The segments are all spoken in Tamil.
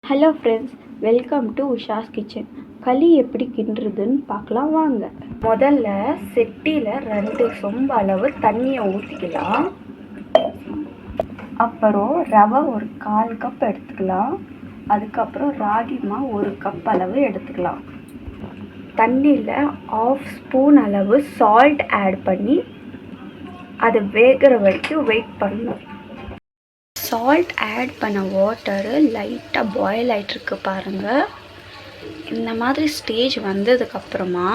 Hello friends, welcome to Usha's kitchen. களி எப்படி கிண்டுறதுன்னு பார்க்கலாம் வாங்க. முதல்ல செட்டியில் 2 சொம்பு அளவு தண்ணியை ஊற்றிக்கலாம். அப்புறம் ரவை ஒரு 1/4 கப் எடுத்துக்கலாம். அதுக்கப்புறம் ராகி மாவு 1 கப் அளவு எடுத்துக்கலாம். தண்ணியில் 1/2 ஸ்பூன் அளவு சால்ட் ஆட் பண்ணி அது வேகிற வரைக்கும் வெயிட் பண்ணணும். சால்ட் ஆட் பண்ண வாட்டரு லைட்டாக பாயில் ஆகிட்டுருக்கு பாருங்கள். இந்த மாதிரி ஸ்டேஜ் வந்ததுக்கப்புறமா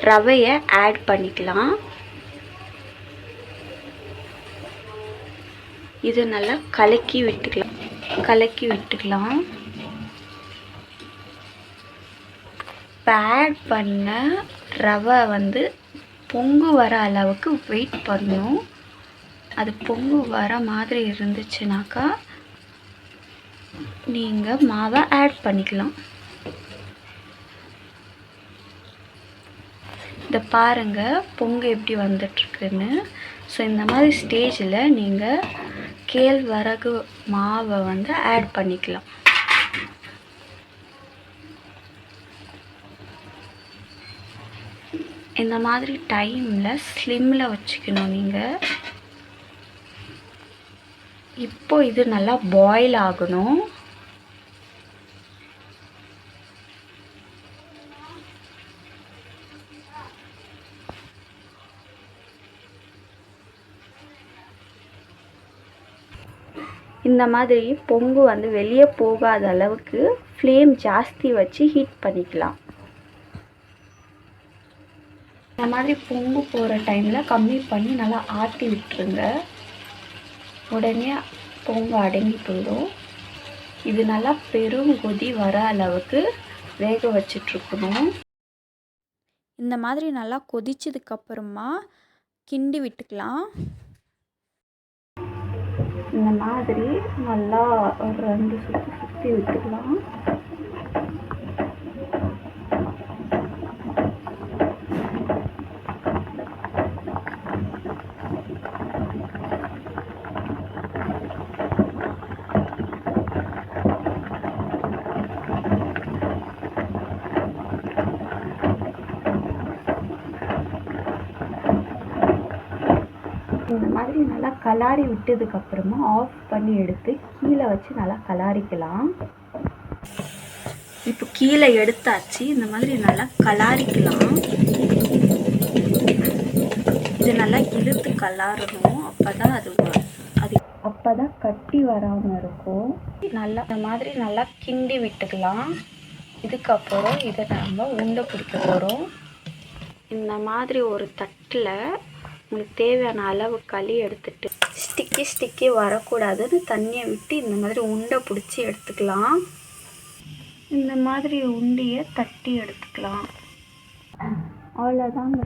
ரவையை ஆட் பண்ணிக்கலாம். இது நல்லா கலக்கி விட்டுக்கலாம். இப்போ ஆட் பண்ண ரவை பொங்கு வர அளவுக்கு வெயிட் பண்ணணும். அது பொங்கு வர மாதிரி இருந்துச்சுனாக்கா நீங்கள் மாவை ஆட் பண்ணிக்கலாம். இதை பாருங்கள் பொங்கு எப்படி வந்துட்டுருக்குன்னு. ஸோ இந்த மாதிரி ஸ்டேஜில் நீங்கள் கேழ்வரகு மாவை ஆட் பண்ணிக்கலாம். இந்த மாதிரி டைமில் ஸ்லிம்மில் வச்சுக்கணும் நீங்கள். இப்போ இது நல்லா பாயில் ஆகணும். இந்த மாதிரி பொங்கு வெளியே போகாத அளவுக்கு ஃப்ளேம் ஜாஸ்தி வச்சு ஹீட் பண்ணிக்கலாம். இந்த மாதிரி பொங்கு போகிற டைமில் கம்மி பண்ணி நல்லா ஆட்டி விட்டுருங்க. உடனே பொங்கு அடங்கி போயிடும். இது நல்லா பெரும் கொதி வர அளவுக்கு வேக வச்சிட்ருக்கணும். இந்த மாதிரி நல்லா கொதிச்சதுக்கப்புறமா கிண்டி விட்டுக்கலாம். இந்த மாதிரி நல்லா ஒரு 2 சுற்றி விட்டுக்கலாம். இந்த மாதிரி நல்லா கலாரி விட்டதுக்கப்புறமா ஆஃப் பண்ணி எடுத்து கீழே வச்சு நல்லா கலாரிக்கலாம். இப்போ கீழே எடுத்தாச்சு. இந்த மாதிரி நல்லா கலாரிக்கலாம். இது நல்லா இழுத்து கலாரணும். அப்போதான் கட்டி வராமல் இருக்கும். நல்லா இந்த மாதிரி நல்லா கிண்டி விட்டுக்கலாம். இதுக்கப்புறம் இதை நம்ம உண்டை பிடிக்க போகிறோம். இந்த மாதிரி ஒரு தட்டில் உங்களுக்கு தேவையான அளவு களி எடுத்துட்டு ஸ்டிக்கி வரக்கூடாதுன்னு தண்ணியை விட்டு இந்த மாதிரி உண்டை பிடிச்சி எடுத்துக்கலாம். இந்த மாதிரி உண்டியை தட்டி எடுத்துக்கலாம். அவ்வளோதாங்க,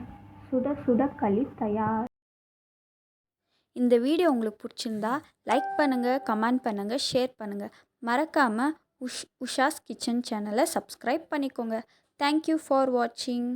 சுட சுட களி தயார். இந்த வீடியோ உங்களுக்கு பிடிச்சிருந்தா லைக் பண்ணுங்கள், கமெண்ட் பண்ணுங்கள், ஷேர் பண்ணுங்கள். மறக்காமல் உஷாஸ் கிச்சன் சேனலை சப்ஸ்கிரைப் பண்ணிக்கோங்க. தேங்க்யூ ஃபார் வாட்சிங்.